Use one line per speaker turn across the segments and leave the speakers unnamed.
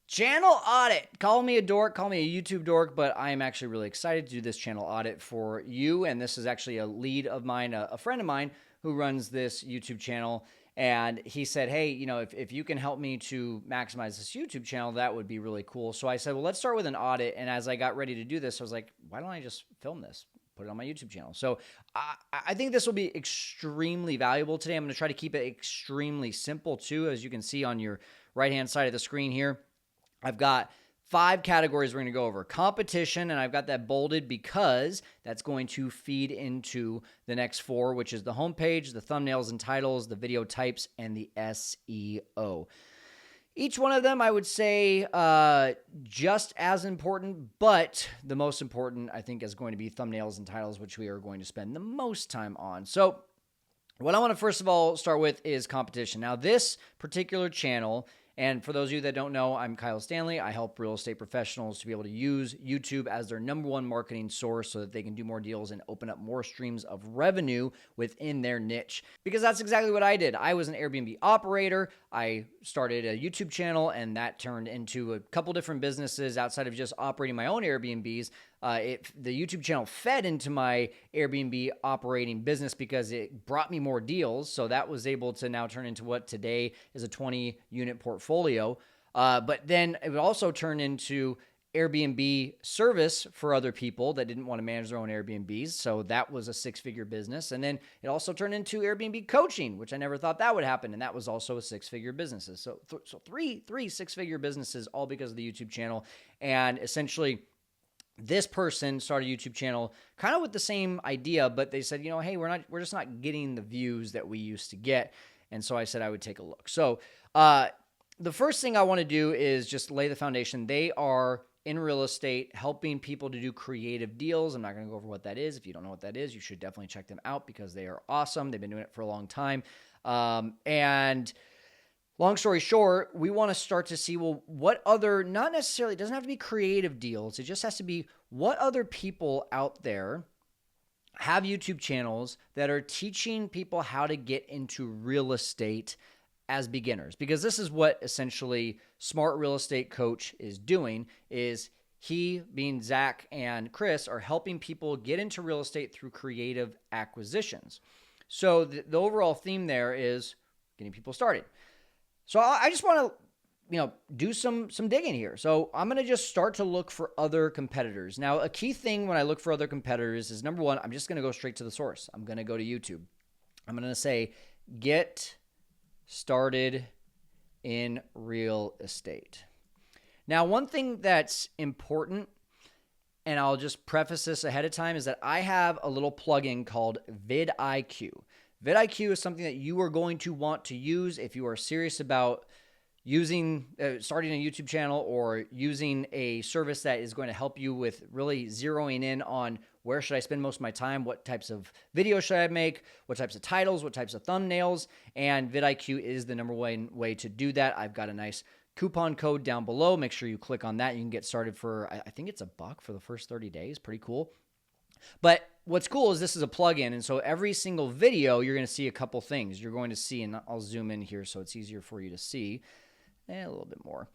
Channel audit. Call me a dork, call me a YouTube dork, but I am actually really excited to do this channel audit for you. And this is actually a lead of mine, a friend of mine who runs this YouTube channel. And he said, hey, if you can help me to maximize this YouTube channel, that would be really cool. So I said, well, let's start with an audit. And as I got ready to do this, I was like, why don't I just film this? Put it on my YouTube channel. So I think this will be extremely valuable today. I'm going to try to keep it extremely simple too, as you can see on your right-hand side of the screen here. I've got 5 categories we're going to go over. Competition, and I've got that bolded because that's going to feed into the next 4, which is the homepage, the thumbnails and titles, the video types, and the SEO. Each one of them, I would say, just as important, but the most important, I think, is going to be thumbnails and titles, which we are going to spend the most time on. So what I want to first of all start with is competition. Now, this particular channel, and for those of you that don't know, I'm Kyle Stanley. I help real estate professionals to be able to use YouTube as their number one marketing source so that they can do more deals and open up more streams of revenue within their niche. Because that's exactly what I did. I was an Airbnb operator. I started a YouTube channel, and that turned into a couple different businesses outside of just operating my own Airbnbs. The YouTube channel fed into my Airbnb operating business because it brought me more deals. So that was able to now turn into what today is a 20-unit portfolio. But then it would also turn into Airbnb service for other people that didn't want to manage their own Airbnbs. So that was a 6-figure business. And then it also turned into Airbnb coaching, which I never thought that would happen. And that was also a 6-figure business. So three 6-figure businesses, all because of the YouTube channel. And essentially, this person started a YouTube channel kind of with the same idea, but they said, hey, we're just not getting the views that we used to get. And so I said I would take a look. So the first thing I want to do is just lay the foundation. They are in real estate, helping people to do creative deals. I'm not going to go over what that is. If you don't know what that is, you should definitely check them out because they are awesome. They've been doing it for a long time. And long story short, we want to start to see, well, what other, not necessarily, it doesn't have to be creative deals. It just has to be what other people out there have YouTube channels that are teaching people how to get into real estate as beginners. Because this is what essentially Smart Real Estate Coach is doing, is he, being Zach and Chris, are helping people get into real estate through creative acquisitions. So the overall theme there is getting people started. So I just want to, do some digging here. So I'm going to just start to look for other competitors. Now, a key thing when I look for other competitors is, number one, I'm just going to go straight to the source. I'm going to go to YouTube. I'm going to say, get started in real estate. Now, one thing that's important, and I'll just preface this ahead of time, is that I have a little plugin called vidIQ. vidIQ is something that you are going to want to use if you are serious about starting a YouTube channel or using a service that is going to help you with really zeroing in on where should I spend most of my time, what types of videos should I make, what types of titles, what types of thumbnails, and vidIQ is the number one way to do that. I've got a nice coupon code down below. Make sure you click on that. You can get started for, I think it's $1 for the first 30 days. Pretty cool. But what's cool is this is a plugin, and so every single video, you're going to see a couple things. You're going to see, and I'll zoom in here so it's easier for you to see, a little bit more.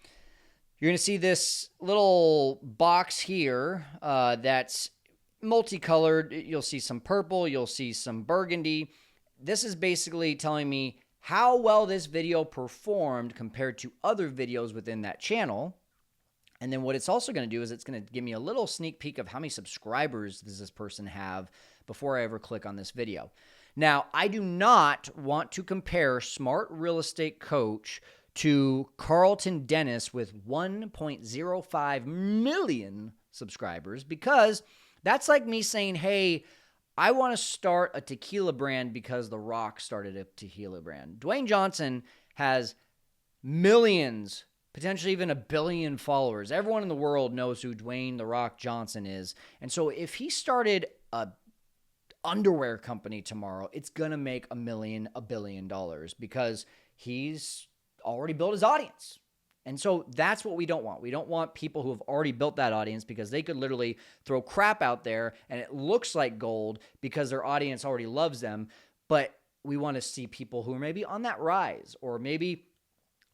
You're going to see this little box here that's multicolored. You'll see some purple. You'll see some burgundy. This is basically telling me how well this video performed compared to other videos within that channel. And then what it's also going to do is it's going to give me a little sneak peek of how many subscribers does this person have before I ever click on this video. Now, I do not want to compare Smart Real Estate Coach to Carlton Dennis with 1.05 million subscribers, because that's like me saying, hey, I want to start a tequila brand because The Rock started a tequila brand. Dwayne Johnson has millions, potentially even 1 billion followers. Everyone in the world knows who Dwayne The Rock Johnson is. And so if he started a underwear company tomorrow, it's going to make $1 billion because he's already built his audience. And so that's what we don't want. We don't want people who have already built that audience, because they could literally throw crap out there and it looks like gold because their audience already loves them. But we want to see people who are maybe on that rise, or maybe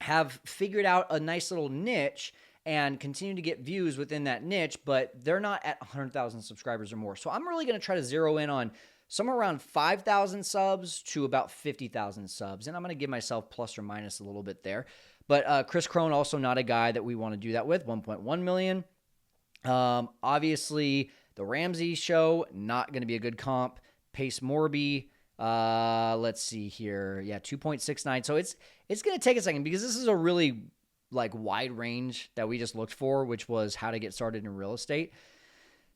have figured out a nice little niche and continue to get views within that niche, but they're not at 100,000 subscribers or more. So I'm really going to try to zero in on somewhere around 5,000 subs to about 50,000 subs. And I'm going to give myself plus or minus a little bit there. But Chris Crone, also not a guy that we want to do that with, 1.1 million. Obviously, The Ramsey Show, not going to be a good comp. Pace Morby, let's see here. Yeah, 2.69. So it's going to take a second because this is a really like wide range that we just looked for, which was how to get started in real estate.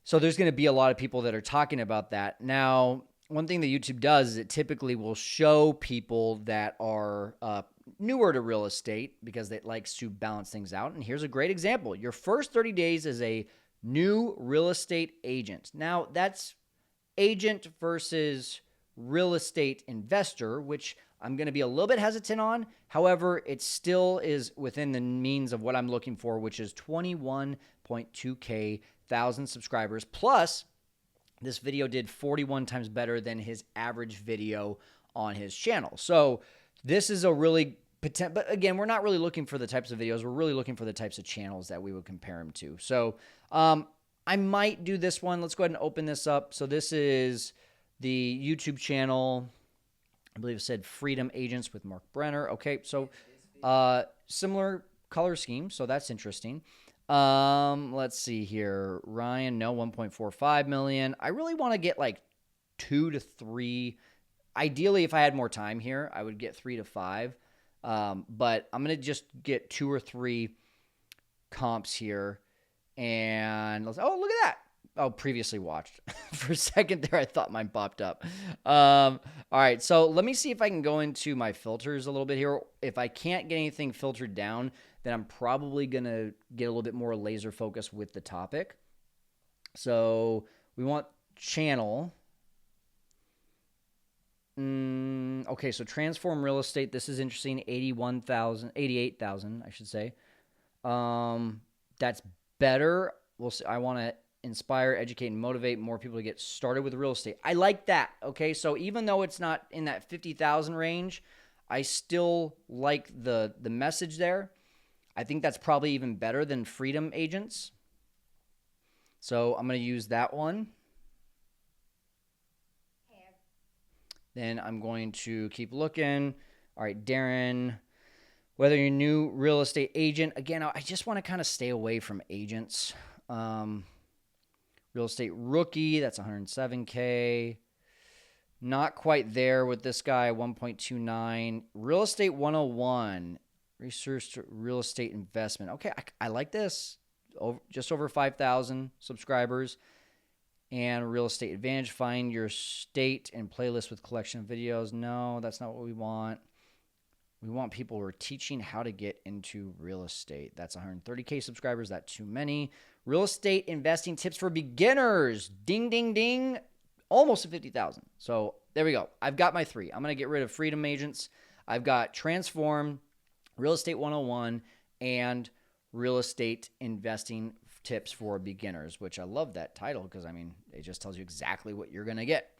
So there's going to be a lot of people that are talking about that. Now, one thing that YouTube does is it typically will show people that are newer to real estate because it likes to balance things out. And here's a great example. Your first 30 days as a new real estate agent. Now, that's agent versus real estate investor, which I'm going to be a little bit hesitant on. However, it still is within the means of what I'm looking for, which is 21.2K thousand subscribers. Plus, this video did 41 times better than his average video on his channel. So this is a really potential, but again, we're not really looking for the types of videos. We're really looking for the types of channels that we would compare him to. So I might do this one. Let's go ahead and open this up. So this is the YouTube channel. I believe it said Freedom Agents with Mark Brenner. Okay, so similar color scheme, so that's interesting. Let's see here. Ryan, no, 1.45 million. I really want to get like 2 to 3. Ideally, if I had more time here, I would get 3 to 5. But I'm going to just get 2 or 3 comps here. And let's, oh, look at that. Oh, previously watched. For a second there, I thought mine popped up. All right, so let me see if I can go into my filters a little bit here. If I can't get anything filtered down, then I'm probably going to get a little bit more laser focus with the topic. So we want channel. Okay, so transform real estate. This is interesting. 88,000, I should say. That's better. We'll see. I want to inspire, educate, and motivate more people to get started with real estate. I like that. Okay, so even though it's not in that 50,000 range, I still like the message there. I think that's probably even better than Freedom Agents. So I'm going to use that one. Then I'm going to keep looking. All right, Darren, whether you're a new real estate agent, again, I just want to kind of stay away from agents. Real estate rookie, that's 107K. Not quite there with this guy, 1.29. Real estate 101, research real estate investment. Okay, I like this. Just over 5,000 subscribers. And real estate advantage, find your state and playlist with collection of videos. No, that's not what we want. We want people who are teaching how to get into real estate. That's 130K subscribers. That's too many. Real estate investing tips for beginners. Ding, ding, ding. Almost to 50,000. So there we go. I've got my 3. I'm going to get rid of Freedom Agents. I've got Transform, Real Estate 101, and Real Estate Investing Tips for Beginners, which I love that title because, I mean, it just tells you exactly what you're going to get.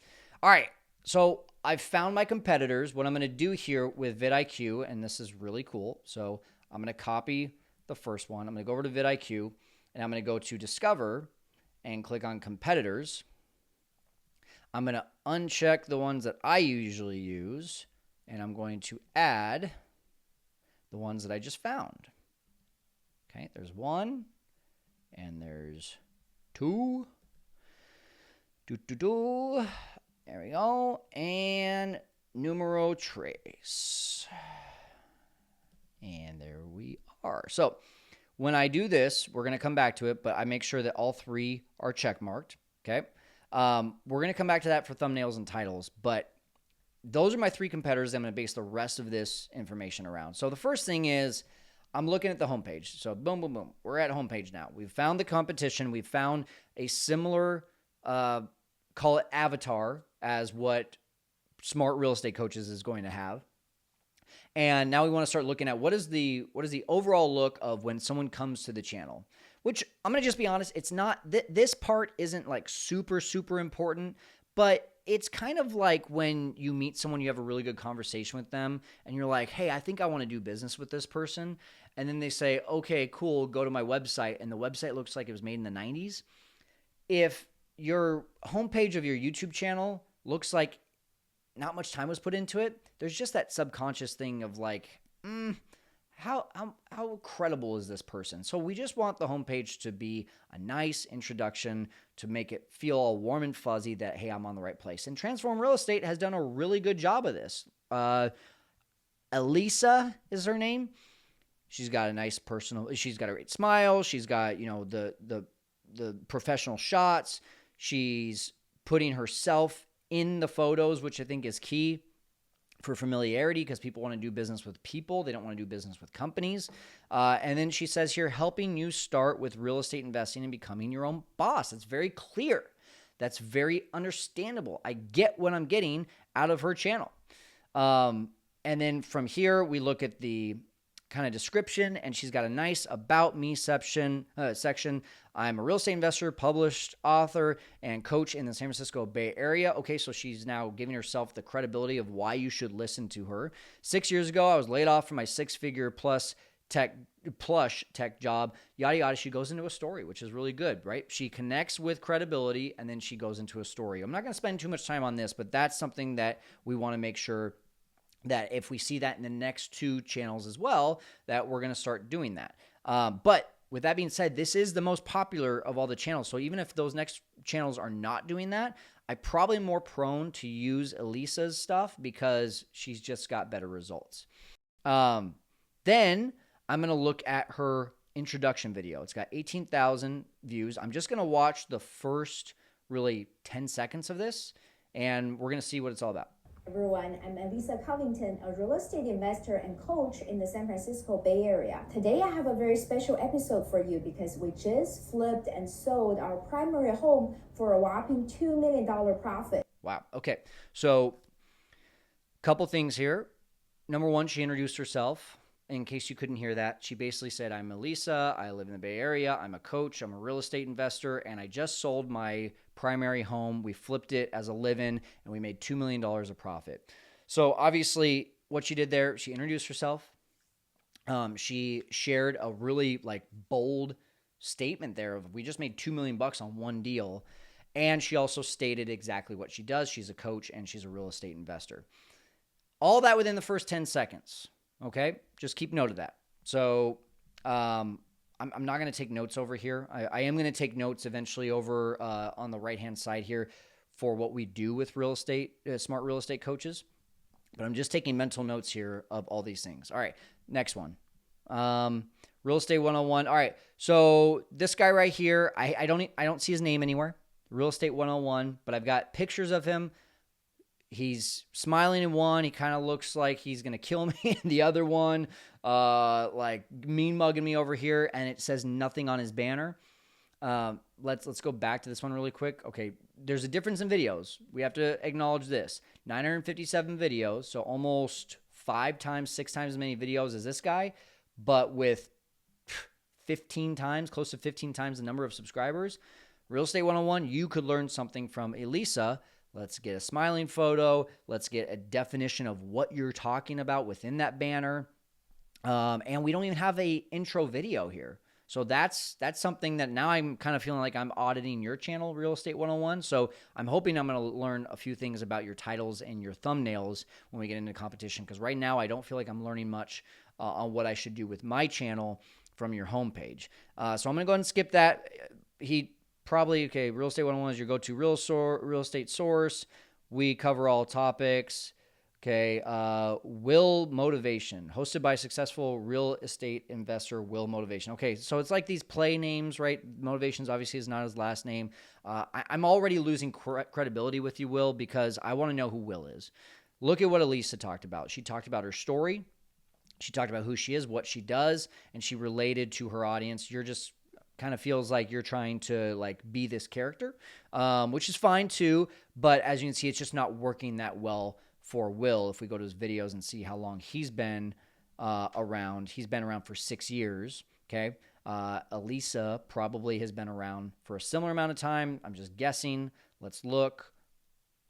All right. So I've found my competitors. What I'm going to do here with vidIQ, and this is really cool. So I'm going to copy the first one. I'm going to go over to vidIQ, and I'm going to go to Discover and click on Competitors. I'm going to uncheck the ones that I usually use, and I'm going to add the ones that I just found. Okay, there's 1, and there's 2. There we go. And numero tres. And there we are. So when I do this, we're going to come back to it, but I make sure that all 3 are check marked. Okay. We're going to come back to that for thumbnails and titles, but those are my 3 competitors I'm going to base the rest of this information around. So the first thing is I'm looking at the homepage. So boom, boom, boom. We're at homepage now. We've found the competition. We've found a similar, call it avatar, as what Smart Real Estate Coaches is going to have. And now we want to start looking at what is the overall look of when someone comes to the channel, which I'm going to just be honest, it's not, this part isn't like super, super important, but it's kind of like when you meet someone, you have a really good conversation with them, and you're like, hey, I think I want to do business with this person. And then they say, okay, cool, go to my website. And the website looks like it was made in the 90s. If your homepage of your YouTube channel looks like not much time was put into it, there's just that subconscious thing of like, how credible is this person? So we just want the homepage to be a nice introduction to make it feel all warm and fuzzy that, hey, I'm on the right place. And Transform Real Estate has done a really good job of this. Elisa is her name. She's got a nice she's got a great smile. She's got, the professional shots. She's putting herself in the photos, which I think is key for familiarity, because people want to do business with people. They don't want to do business with companies. And then she says here, helping you start with real estate investing and becoming your own boss. That's very clear. That's very understandable. I get what I'm getting out of her channel. And then from here, we look at the kind of description, and she's got a nice about me section. I'm a real estate investor, published author, and coach in the San Francisco Bay Area. Okay, so she's now giving herself the credibility of why you should listen to her. 6 years ago, I was laid off from my six-figure plush tech job, yada, yada. She goes into a story, which is really good, right? She connects with credibility, and then she goes into a story. I'm not going to spend too much time on this, but that's something that we want to make sure that if we see that in the next two channels as well, that we're going to start doing that. But with that being said, this is the most popular of all the channels. So even if those next channels are not doing that, I'm probably more prone to use Elisa's stuff because she's just got better results. Then I'm going to look at her introduction video. It's got 18,000 views. I'm just going to watch the first really 10 seconds of this, and we're going to see what it's all about.
Everyone, I'm Elisa Covington, a real estate investor and coach in the San Francisco Bay Area. Today I have a very special episode for you because we just flipped and sold our primary home for a whopping $2 million profit.
Wow. Okay. So a couple things here. Number one, she introduced herself. In case you couldn't hear that, she basically said, I'm Elisa, I live in the Bay Area, I'm a coach, I'm a real estate investor, and I just sold my primary home. We flipped it as a live-in, and we made $2 million of profit. So obviously what she did there, she introduced herself. She shared a really bold statement there of, we just made $2 million on one deal. And she also stated exactly what she does. She's a coach and she's a real estate investor. All that within the first 10 seconds. Okay, just keep note of that. So I'm not going to take notes over here. I am going to take notes eventually over on the right-hand side here for what we do with real estate, smart real estate coaches. But I'm just taking mental notes here of all these things. All right, next one. Real Estate 101. All right, so this guy right here, I don't see his name anywhere. Real Estate 101, but I've got pictures of him. He's smiling in one. He kind of looks like he's going to kill me in the other one, like mean mugging me over here, and it says nothing on his banner. Let's go back to this one really quick. Okay, there's a difference in videos. We have to acknowledge this. 957 videos, so almost 5 times, 6 times as many videos as this guy, but with 15 times, close to 15 times the number of subscribers. Real Estate 101, you could learn something from Elisa. Let's get a smiling photo. Let's get a definition of what you're talking about within that banner. And we don't even have a intro video here. So that's something that now I'm kind of feeling like I'm auditing your channel, Real Estate 101. So I'm hoping I'm going to learn a few things about your titles and your thumbnails when we get into competition. Because right now I don't feel like I'm learning much on what I should do with my channel from your homepage. So I'm going to go ahead and skip that. Real Estate 101 is your go-to real estate source. We cover all topics. Okay, Will Motivation, hosted by successful real estate investor Will Motivation. Okay, so it's like these play names, right? Motivations obviously is not his last name. I'm already losing credibility with you, Will, because I want to know who Will is. Look at what Elisa talked about. She talked about her story. She talked about who she is, what she does, and she related to her audience. You're just kind of feels like you're trying to be this character, which is fine too. But as you can see, it's just not working that well for Will. If we go to his videos and see how long he's been around, he's been around for 6 years. Okay. Elisa probably has been around for a similar amount of time. I'm just guessing. Let's look.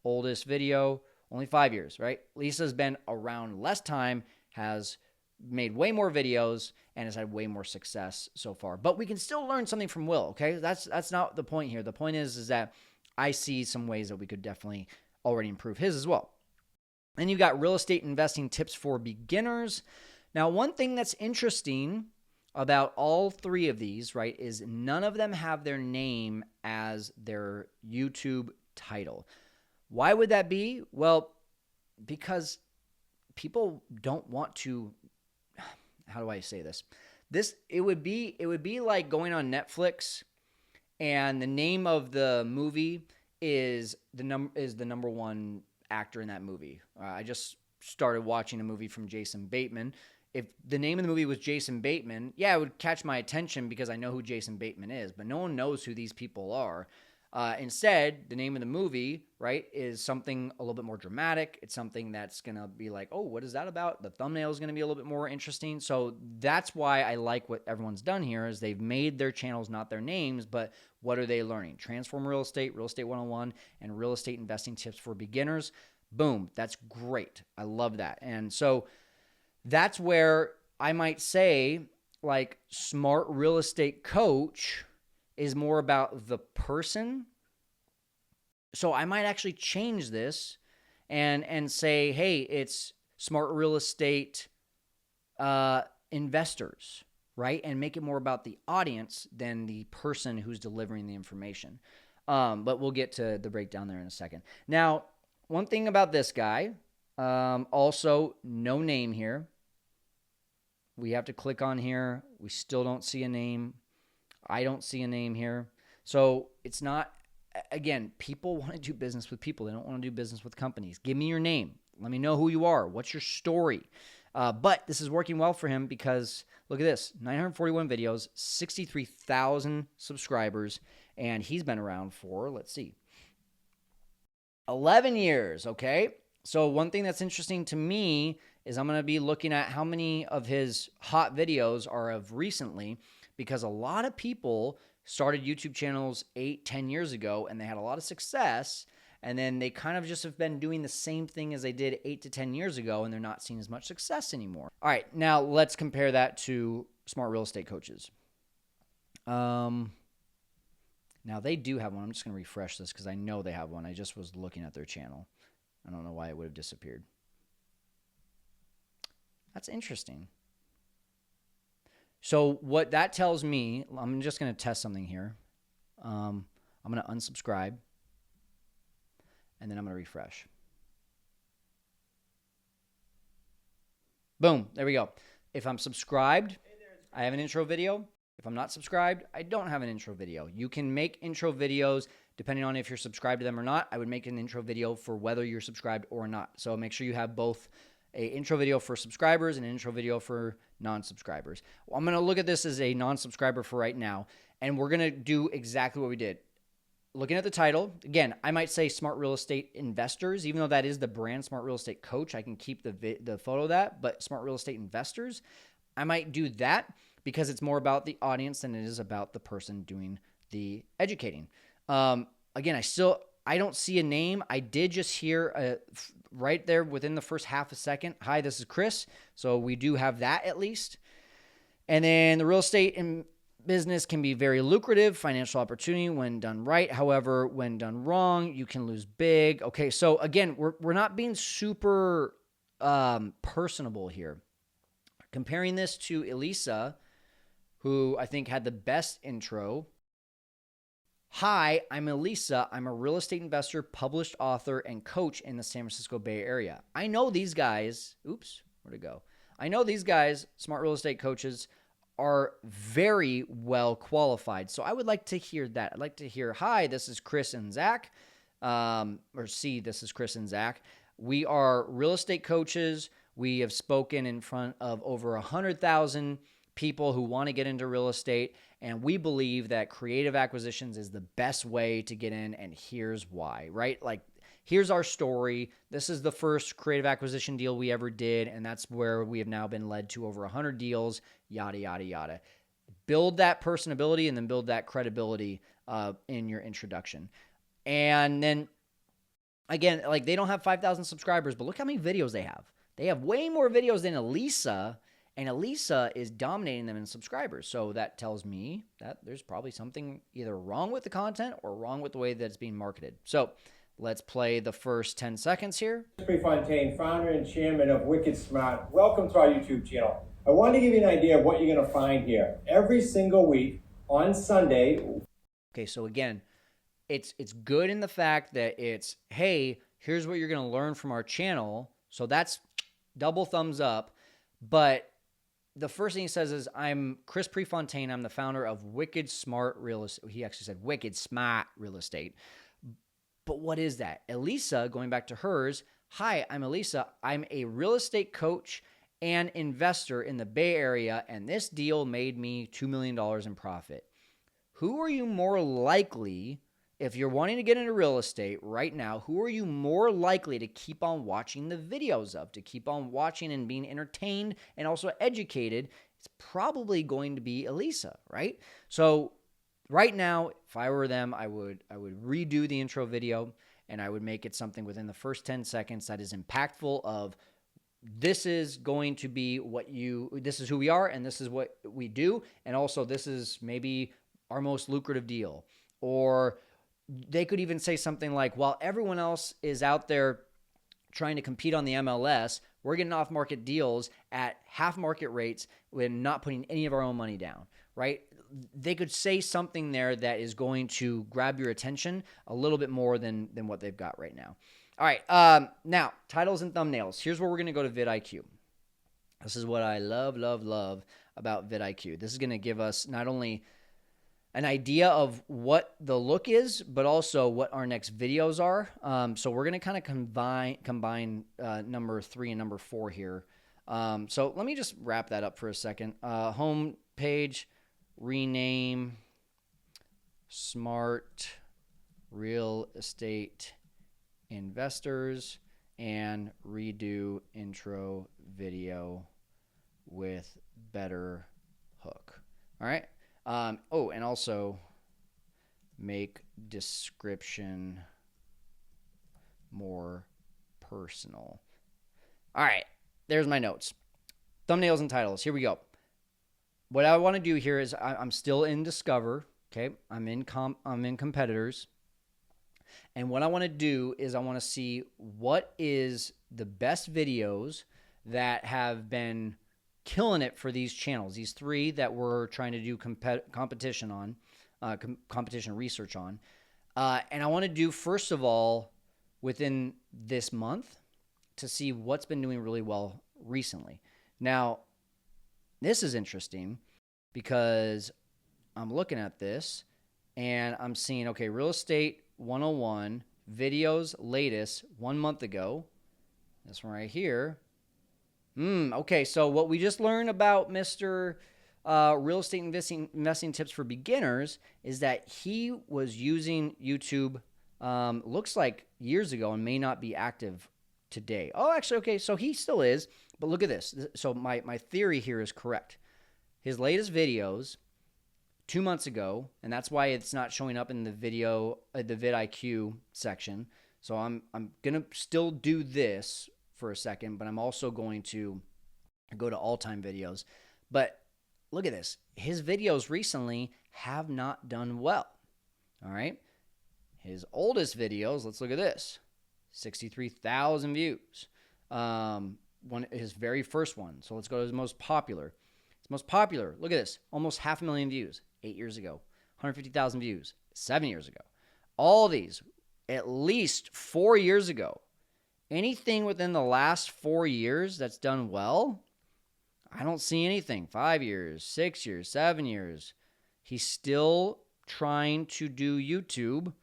oldest video, only 5 years, right? Lisa's been around less time, has made way more videos, and has had way more success so far. But we can still learn something from Will, okay? That's not the point here. The point is that I see some ways that we could definitely already improve his as well. Then you got real estate investing tips for beginners. Now, one thing that's interesting about all three of these, right, is none of them have their name as their YouTube title. Why would that be? Well, because people don't want to, how do I say this? It would be like going on Netflix and the name of the movie is the number one actor in that movie. I just started watching a movie from Jason Bateman. If the name of the movie was Jason Bateman, yeah, it would catch my attention because I know who Jason Bateman is, but no one knows who these people are. Instead, the name of the movie, right, is something a little bit more dramatic. It's something that's going to be like, oh, what is that about? The thumbnail is going to be a little bit more interesting. So that's why I like what everyone's done here is they've made their channels not their names, but what are they learning? Transform Real Estate, Real Estate 101, and Real Estate Investing Tips for Beginners. Boom. That's great. I love that. And so that's where I might say like Smart Real Estate Coach is more about the person. So I might actually change this and say, hey, it's Smart Real Estate Investors, right? And make it more about the audience than the person who's delivering the information. But we'll get to the breakdown there in a second. Now, one thing about this guy, also no name here. We have to click on here. We still don't see a name. I don't see a name here. So it's not, again, people want to do business with people. They don't want to do business with companies. Give me your name. Let me know who you are. What's your story? But this is working well for him because look at this, 941 videos, 63,000 subscribers, and he's been around for, let's see, 11 years, okay? So one thing that's interesting to me is I'm going to be looking at how many of his hot videos are of recently, because a lot of people started YouTube channels 8-10 years ago and they had a lot of success, and then they kind of just have been doing the same thing as they did 8 to 10 years ago, and they're not seeing as much success anymore. All right, now let's compare that to Smart Real Estate Coaches. Now they do have one. I'm just going to refresh this because I know they have one. I just was looking at their channel. I don't know why it would have disappeared. That's interesting. So what that tells me, I'm just going to test something here. I'm going to unsubscribe, and then I'm going to refresh. Boom, there we go. If I'm subscribed, I have an intro video. If I'm not subscribed, I don't have an intro video. You can make intro videos depending on if you're subscribed to them or not. I would make an intro video for whether you're subscribed or not. So make sure you have both an intro video for subscribers and an intro video for non-subscribers. Well, I'm going to look at this as a non-subscriber for right now, and we're going to do exactly what we did. Looking at the title, again, I might say Smart Real Estate Investors, even though that is the brand Smart Real Estate Coach. I can keep the photo of that, but Smart Real Estate Investors, I might do that because it's more about the audience than it is about the person doing the educating. Again, I don't see a name. I did just hear right there within the first half a second, hi, this is Chris. So we do have that at least. And then the real estate in business can be very lucrative, financial opportunity when done right. However, when done wrong, you can lose big. Okay, so again, we're not being super personable here. Comparing this to Elisa, who I think had the best intro. Hi, I'm Elisa. I'm a real estate investor, published author, and coach in the San Francisco Bay Area. I know these guys, where'd it go? I know these guys, Smart Real Estate Coaches, are very well qualified. So I would like to hear that. I'd like to hear, hi, this is Chris and Zach, this is Chris and Zach. We are real estate coaches. We have spoken in front of over 100,000 people who want to get into real estate, and we believe that creative acquisitions is the best way to get in, and here's why, right? Like, here's our story. This is the first creative acquisition deal we ever did, and that's where we have now been led to over 100 deals, yada, yada, yada. Build that personability and then build that credibility in your introduction. And then Again, like they don't have 5,000 subscribers, but look how many videos they have. They have way more videos than Elisa, and Elisa is dominating them in subscribers. So that tells me that there's probably something either wrong with the content or wrong with the way that it's being marketed. So let's play the first 10 seconds here.
Chris Prefontaine, founder and chairman of Wicked Smart. Welcome to our YouTube channel. I want to give you an idea of what you're going to find here. Every single week on Sunday.
Okay, so again, it's good in the fact that it's, hey, here's what you're going to learn from our channel. So that's double thumbs up. But the first thing he says is, I'm Chris Prefontaine. I'm the founder of Wicked Smart Real Estate. He actually said Wicked Smart Real Estate. But what is that? Elisa, going back to hers, hi, I'm Elisa. I'm a real estate coach and investor in the Bay Area, and this deal made me $2 million in profit. Who are you more likely, if you're wanting to get into real estate right now, who are you more likely to keep on watching the videos of, to keep on watching and being entertained and also educated? It's probably going to be Elisa, right? So right now, if I were them, I would redo the intro video and I would make it something within the first 10 seconds that is impactful of, this is going to be this is who we are and this is what we do. And also this is maybe our most lucrative deal. Or they could even say something like, while everyone else is out there trying to compete on the MLS, we're getting off market deals at half market rates when not putting any of our own money down, right? They could say something there that is going to grab your attention a little bit more than what they've got right now. All right, now, titles and thumbnails. Here's where we're going to go to vidIQ. This is what I love about vidIQ. This is going to give us not only an idea of what the look is, but also what our next videos are. So we're going to kind of combine number 3 and number 4 here. So let me just wrap that up for a second. Home page, rename Smart Real Estate Investors, and redo intro video with better hook. All right. Oh, and also make description more personal. All right. There's my notes. Thumbnails and titles. Here we go. What I want to do here is I'm still in Discover. Okay. I'm in competitors. And what I want to do is I want to see what is the best videos that have been killing it for these channels, these 3 that we're trying to do competition on, competition research on. And I want to do, first of all, within this month to see what's been doing really well recently. Now, this is interesting because I'm looking at this and I'm seeing, okay, Real Estate 101 videos latest 1 month ago. This one right here. Okay, so what we just learned about Mr. Real Estate investing tips for beginners is that he was using YouTube, looks like years ago, and may not be active today. Oh, actually, okay, so he still is, but look at this. So my theory here is correct. His latest videos 2 months ago, and that's why it's not showing up in the video, the vidIQ section. So I'm gonna still do this for a second, but I'm also going to go to all-time videos. But look at this. His videos recently have not done well. All right. His oldest videos, let's look at this. 63,000 views. His very first one. So let's go to his most popular. His most popular, look at this. Almost 500,000 views 8 years ago. 150,000 views 7 years ago. All these at least 4 years ago. Anything within the last 4 years that's done well, I don't see anything. 5 years, 6 years, 7 years. He's still trying to do YouTube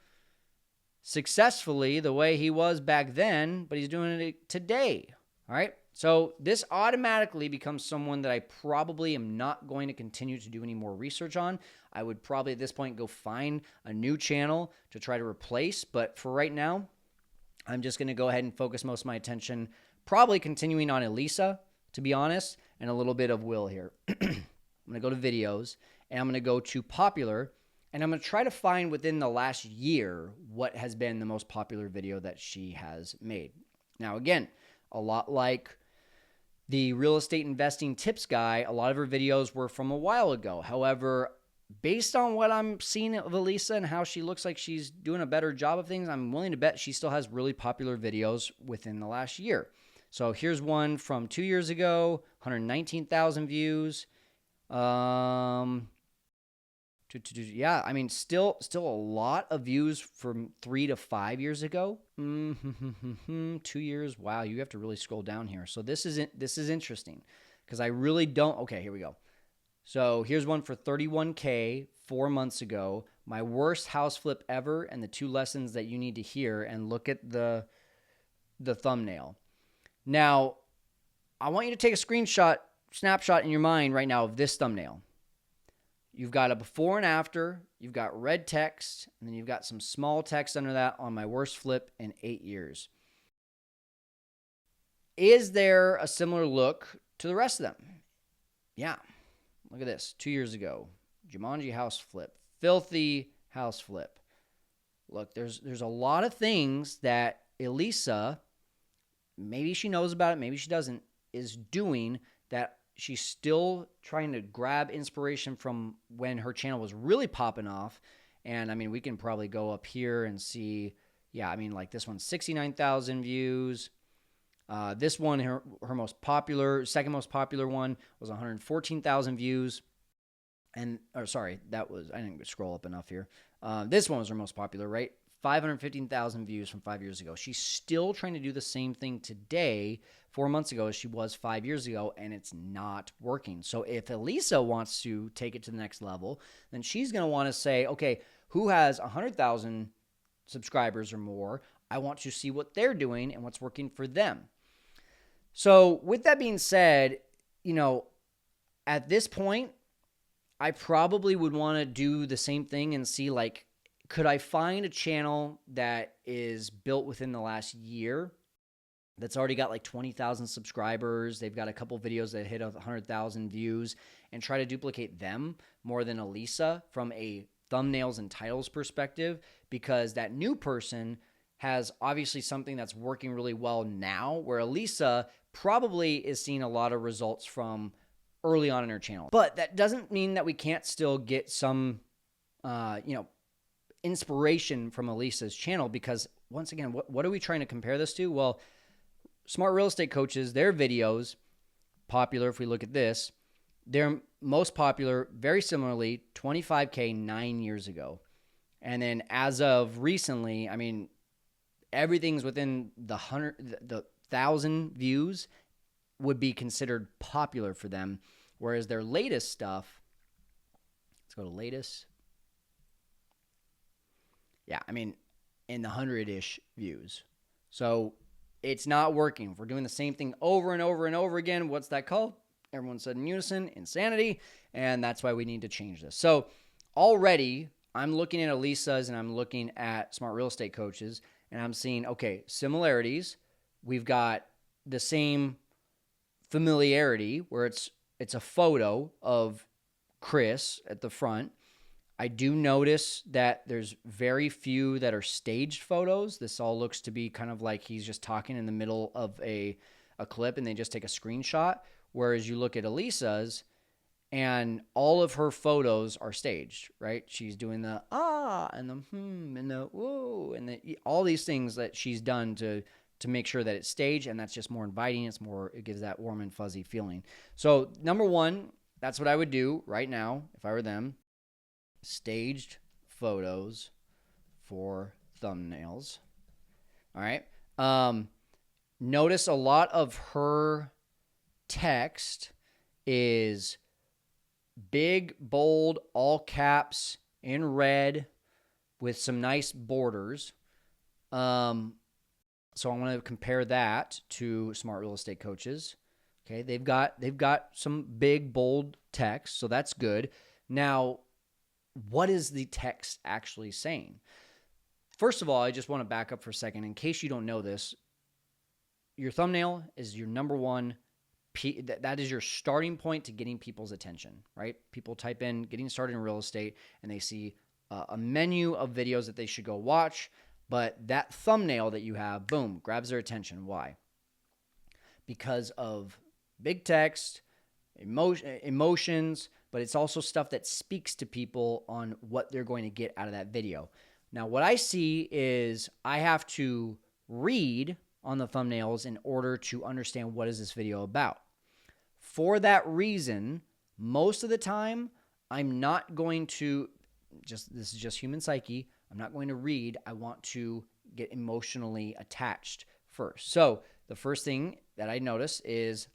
successfully the way he was back then, but he's doing it today. All right. So this automatically becomes someone that I probably am not going to continue to do any more research on. I would probably at this point go find a new channel to try to replace. But for right now, I'm just going to go ahead and focus most of my attention, probably continuing on Elisa, to be honest, and a little bit of Will here. I'm going to go to videos, and I'm going to go to popular, And I'm going to try to find within the last year what has been the most popular video that she has made. Now, again, a lot like the real estate investing tips guy, a lot of her videos were from a while ago. However, based on what I'm seeing of Elisa and how she looks like she's doing a better job of things, I'm willing to bet she still has really popular videos within the last year. So here's one from 2 years ago, 119,000 views. Yeah, I mean, still a lot of views from 3 to 5 years ago. 2 years. Wow, you have to really scroll down here. So this is interesting because I really don't. Okay, here we go. So here's one for 31K 4 months ago. My worst house flip ever, and the 2 lessons that you need to hear. And look at the thumbnail. Now, I want you to take a snapshot in your mind right now of this thumbnail. You've got a before and after, you've got red text, and then you've got some small text under that on my worst flip in 8 years. Is there a similar look to the rest of them? Yeah. Look at this. 2 years ago, Jumanji house flip, filthy house flip. Look, there's a lot of things that Elisa, maybe she knows about it, maybe she doesn't, is doing that she's still trying to grab inspiration from when her channel was really popping off. And I mean, we can probably go up here and see, yeah, I mean, like this one's 69,000 views. This one, her most popular, second most popular one was 114,000 views. And, or sorry, I didn't scroll up enough here. This one was her most popular, right? 515,000 views from 5 years ago. She's still trying to do the same thing today, 4 months ago, as she was 5 years ago, and it's not working. So if Elisa wants to take it to the next level, then she's going to want to say, okay, who has 100,000 subscribers or more? I want to see what they're doing and what's working for them. So with that being said, at this point, I probably would want to do the same thing and see, like, could I find a channel that is built within the last year that's already got like 20,000 subscribers? They've got a couple videos that hit 100,000 views, and try to duplicate them more than Elisa from a thumbnails and titles perspective, because that new person has obviously something that's working really well now, where Elisa probably is seeing a lot of results from early on in her channel. But that doesn't mean that we can't still get some, inspiration from Elisa's channel, because once again, what are we trying to compare this to? Well, Smart Real Estate Coaches, their videos, popular, if we look at this, they're most popular, very similarly, 25K 9 years ago. And then as of recently, I mean, everything's within the 1,000 views would be considered popular for them, whereas their latest stuff, let's go to latest. Yeah, I mean, in the 100-ish views. So it's not working. If we're doing the same thing over and over and over again, what's that called? Everyone said in unison, insanity. And that's why we need to change this. So already I'm looking at Elisa's and I'm looking at Smart Real Estate Coaches, and I'm seeing, okay, similarities. We've got the same familiarity where it's a photo of Chris at the front. I do notice that there's very few that are staged photos. This all looks to be kind of like he's just talking in the middle of a clip and they just take a screenshot. Whereas you look at Elisa's and all of her photos are staged, right? She's doing the and the and the whoa and all these things that she's done to make sure that it's staged, and that's just more inviting. It gives that warm and fuzzy feeling. So number one, that's what I would do right now if I were them. Staged photos for thumbnails. All right. Notice a lot of her text is big, bold, all caps in red with some nice borders. So I want to compare that to Smart Real Estate Coaches. Okay, they've got some big, bold text, so that's good. Now, what is the text actually saying? First of all, I just want to back up for a second. In case you don't know this, your thumbnail is your number one. That is your starting point to getting people's attention, right? People type in getting started in real estate and they see a menu of videos that they should go watch. But that thumbnail that you have, boom, grabs their attention. Why? Because of big text, emotions, but it's also stuff that speaks to people on what they're going to get out of that video. Now, what I see is I have to read on the thumbnails in order to understand what is this video about. For that reason, most of the time, I'm not going to, this is just human psyche, I'm not going to read. I want to get emotionally attached first. So the first thing that I notice is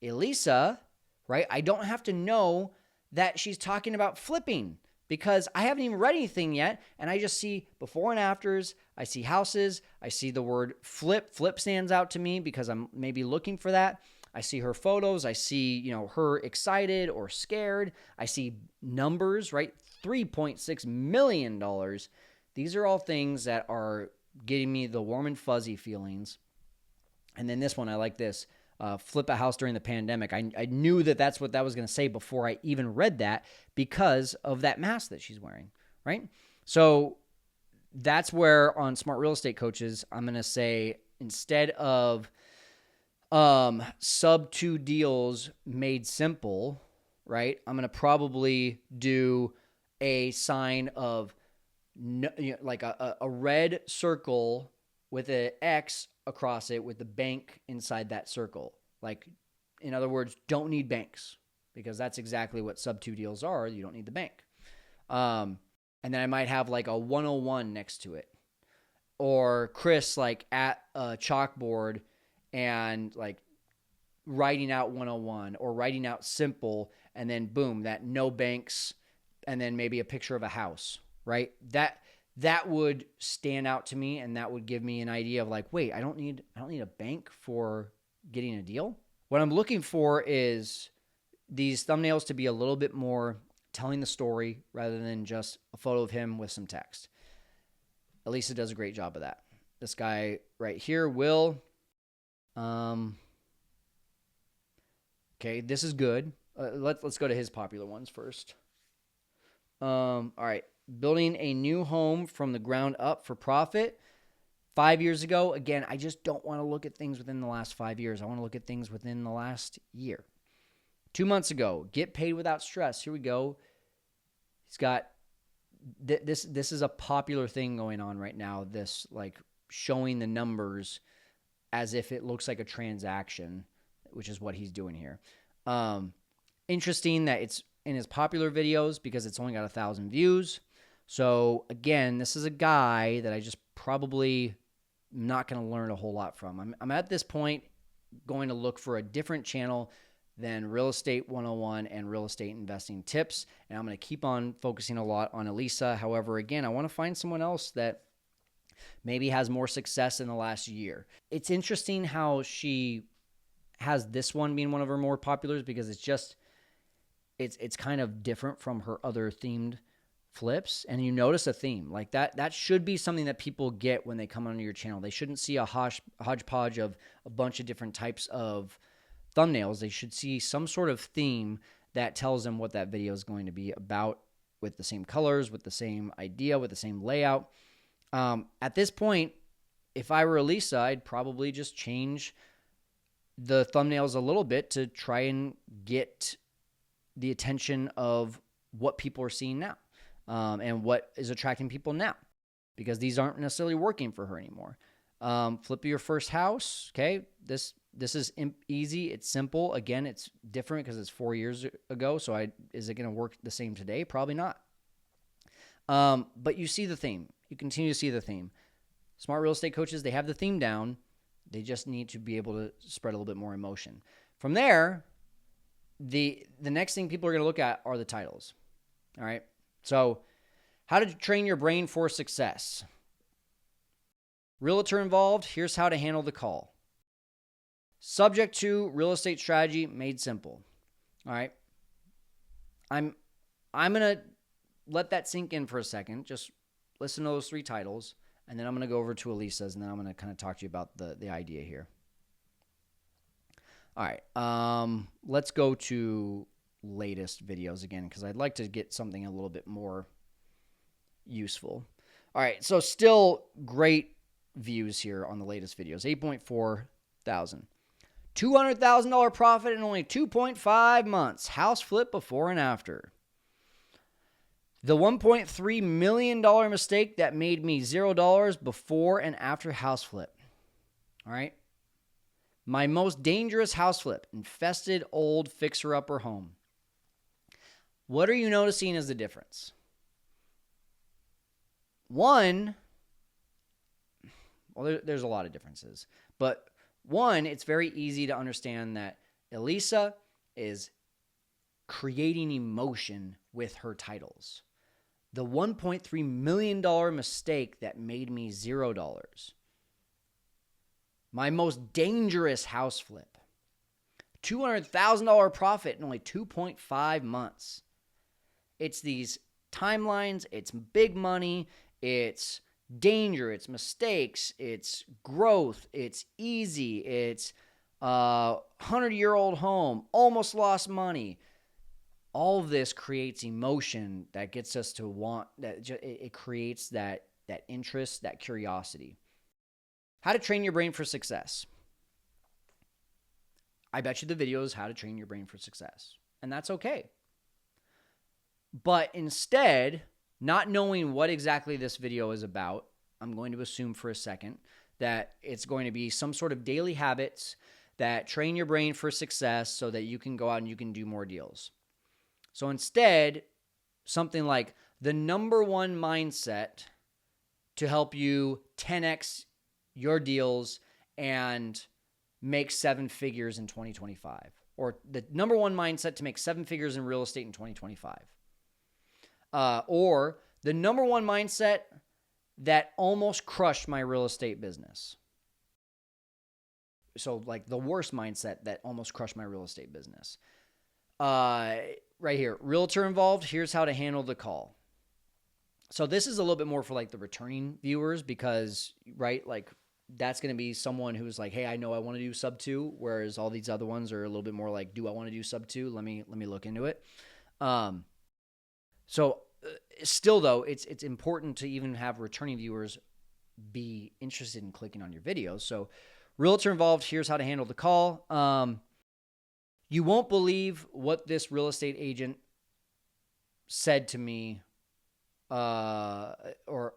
Elisa, right? I don't have to know that she's talking about flipping because I haven't even read anything yet. And I just see before and afters. I see houses. I see the word flip. Flip stands out to me because I'm maybe looking for that. I see her photos. I see, her excited or scared. I see numbers, right? $3.6 million. These are all things that are getting me the warm and fuzzy feelings. And then this one, I like this. Flip a house during the pandemic. I knew that that's what that was going to say before I even read that because of that mask that she's wearing, right? So that's where on Smart Real Estate Coaches, I'm going to say instead of sub 2 deals made simple, right? I'm going to probably do a sign of like a red circle with an X across it with the bank inside that circle. Like, in other words, don't need banks because that's exactly what sub 2 deals are. You don't need the bank. And then I might have like a 101 next to it, or Chris like at a chalkboard and like writing out 101 or writing out simple, and then boom, that no banks, and then maybe a picture of a house, right? That would stand out to me, and that would give me an idea of like, wait, I don't need a bank for getting a deal. What I'm looking for is these thumbnails to be a little bit more telling the story rather than just a photo of him with some text. Elisa does a great job of that. This guy right here, Will. Okay, this is good. Let's go to his popular ones first. All right. Building a new home from the ground up for profit. 5 years ago, again, I just don't want to look at things within the last 5 years. I want to look at things within the last year. 2 months ago, get paid without stress. Here we go. He's got this is a popular thing going on right now. This like showing the numbers as if it looks like a transaction, which is what he's doing here. Interesting that it's in his popular videos because it's only got 1,000 views. So again, this is a guy that I just probably not going to learn a whole lot from. I'm at this point going to look for a different channel than Real Estate 101 and Real Estate Investing Tips, and I'm going to keep on focusing a lot on Elisa. However, again, I want to find someone else that maybe has more success in the last year. It's interesting how she has this one being one of her more populars because it's kind of different from her other themed flips, and you notice a theme like that should be something that people get when they come onto your channel. They shouldn't see a hodgepodge of a bunch of different types of thumbnails. They should see some sort of theme that tells them what that video is going to be about, with the same colors, with the same idea, with the same layout. At this point, if I were Elisa, I'd probably just change the thumbnails a little bit to try and get the attention of what people are seeing now. And what is attracting people now, because these aren't necessarily working for her anymore. Flip your first house. Okay. This is easy. It's simple. Again, it's different because it's 4 years ago. So is it going to work the same today? Probably not. But you see the theme. You continue to see the theme. Smart Real Estate Coaches, they have the theme down. They just need to be able to spread a little bit more emotion. From there, the next thing people are going to look at are the titles. All right. So, how to train your brain for success. Realtor involved, here's how to handle the call. Subject to real estate strategy made simple. All right. I'm going to let that sink in for a second. Just listen to those 3 titles, and then I'm going to go over to Elisa's, and then I'm going to kind of talk to you about the idea here. All right. Let's go to latest videos again, because I'd like to get something a little bit more useful. All right, so still great views here on the latest videos. 8.4 thousand. $200,000 profit in only 2.5 months. House flip before and after. The $1.3 million mistake that made me $0 before and after house flip. All right. My most dangerous house flip. Infested old fixer-upper home. What are you noticing as the difference? One, well, there's a lot of differences. But one, it's very easy to understand that Elisa is creating emotion with her titles. The $1.3 million mistake that made me $0. My most dangerous house flip. $200,000 profit in only 2.5 months. It's these timelines, it's big money, it's danger, it's mistakes, it's growth, it's easy, it's 100-year-old home, almost lost money. All of this creates emotion that gets us to want, that it creates that interest, that curiosity. How to train your brain for success. I bet you the video is how to train your brain for success, and that's okay. But instead, not knowing what exactly this video is about, I'm going to assume for a second that it's going to be some sort of daily habits that train your brain for success so that you can go out and you can do more deals. So instead, something like the number one mindset to help you 10x your deals and make 7 figures in 2025, or the number one mindset to make 7 figures in real estate in 2025. Or the number one mindset that almost crushed my real estate business. So like the worst mindset that almost crushed my real estate business. Right here, realtor involved, here's how to handle the call. So this is a little bit more for like the returning viewers because, right, like that's going to be someone who's like, hey, I know I want to do sub 2, whereas all these other ones are a little bit more like, do I want to do sub 2? Let me look into it. So still though, it's important to even have returning viewers be interested in clicking on your videos. So realtor involved, here's how to handle the call. You won't believe what this real estate agent said to me. Or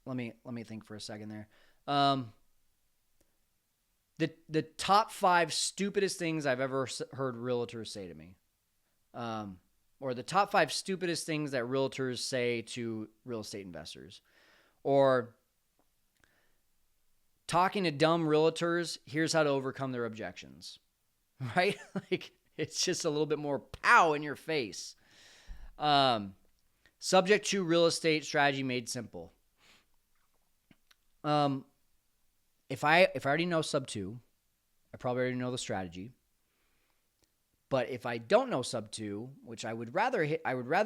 let me think for a second there. The top 5 stupidest things I've ever heard realtors say to me. Or the top 5 stupidest things that realtors say to real estate investors. Or talking to dumb realtors, here's how to overcome their objections. Right? Like it's just a little bit more pow in your face. Subject to real estate strategy made simple. If I already know sub 2, I probably already know the strategy. But if I don't know sub 2, which I would rather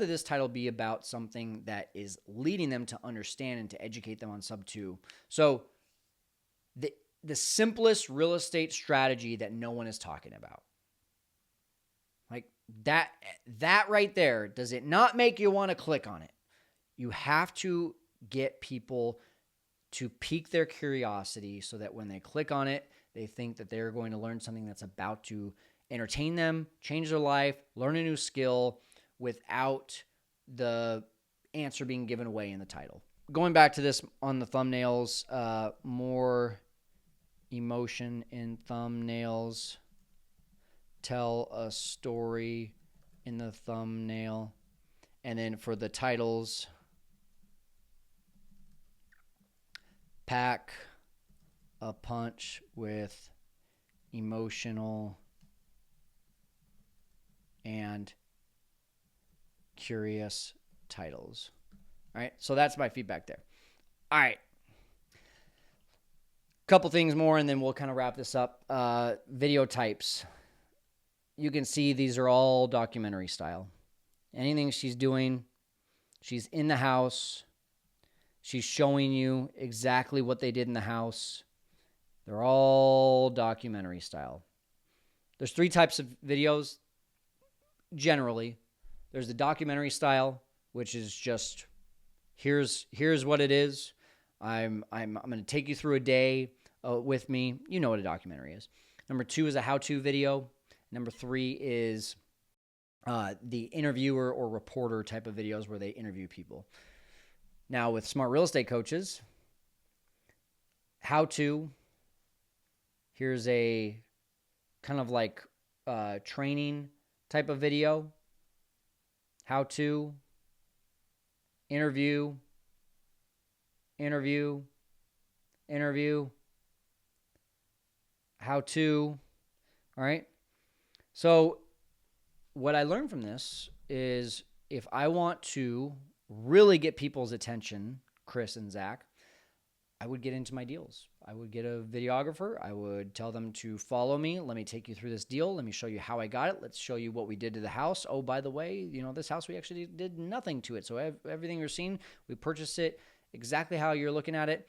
this title be about something that is leading them to understand and to educate them on sub 2. So the simplest real estate strategy that no one is talking about. Like that right there, does it not make you want to click on it? You have to get people to pique their curiosity so that when they click on it, they think that they're going to learn something that's about to entertain them, change their life, learn a new skill without the answer being given away in the title. Going back to this on the thumbnails, more emotion in thumbnails. Tell a story in the thumbnail. And then for the titles, pack a punch with emotional and curious titles. All right, so that's my feedback there. All right. Couple things more and then we'll kind of wrap this up. Video types. You can see these are all documentary style. Anything she's doing, she's in the house. She's showing you exactly what they did in the house. They're all documentary style. There's 3 types of videos generally. There's the documentary style, which is just Here's what it is. I'm going to take you through a day with me. You know what a documentary is. Number 2 is a how-to video. Number 3 is the interviewer or reporter type of videos where they interview people. Now with Smart Real Estate Coaches, how-to, here's a kind of like training type of video. How-to, interview, how-to. All right. So what I learned from this is if I want to really get people's attention, Chris and Zach, I would get into my deals. I would get a videographer. I would tell them to follow me. Let me take you through this deal. Let me show you how I got it. Let's show you what we did to the house. Oh, by the way, this house, we actually did nothing to it. So everything you're seeing, we purchased it exactly how you're looking at it.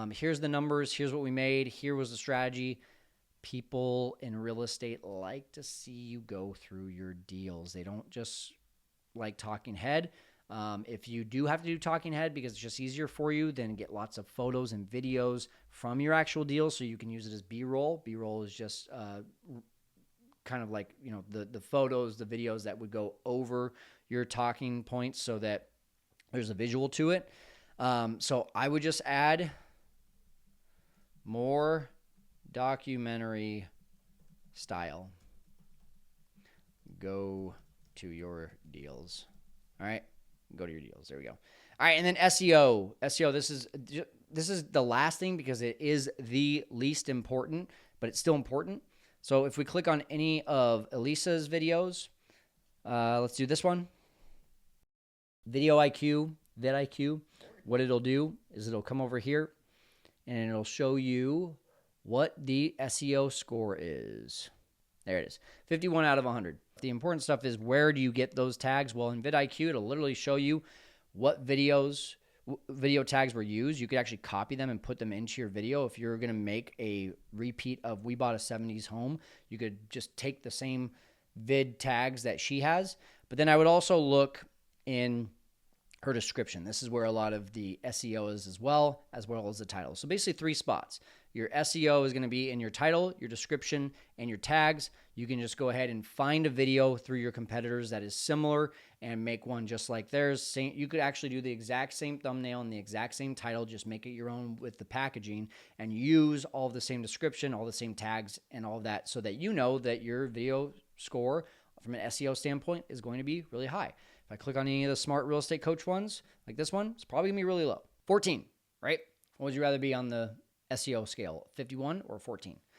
Here's the numbers. Here's what we made. Here was the strategy. People in real estate like to see you go through your deals. They don't just like talking head. If you do have to do talking head because it's just easier for you, then get lots of photos and videos from your actual deals so you can use it as B-roll. B-roll is just kind of like, the photos, the videos that would go over your talking points so that there's a visual to it. So I would just add more documentary style. Go to your deals. All right. Go to your deals. There we go. All right. And then SEO. SEO, this is the last thing because it is the least important, but it's still important. So if we click on any of Elisa's videos, let's do this one. Video IQ, vidIQ. What it'll do is it'll come over here and it'll show you what the SEO score is. There it is, 51 out of 100. The important stuff is where do you get those tags? Well, in vidIQ, it'll literally show you what video tags were used. You could actually copy them and put them into your video. If you're going to make a repeat of We Bought a 70s Home, you could just take the same vid tags that she has. But then I would also look in her description. This is where a lot of the SEO is as well as the title. So basically 3 spots. Your SEO is going to be in your title, your description, and your tags. You can just go ahead and find a video through your competitors that is similar and make one just like theirs. You could actually do the exact same thumbnail and the exact same title, just make it your own with the packaging and use all of the same description, all the same tags, and all of that so that you know that your video score from an SEO standpoint is going to be really high. If I click on any of the Smart Real Estate Coach ones, like this one, it's probably going to be really low. 14, right? What would you rather be on the SEO scale, 51 or 14?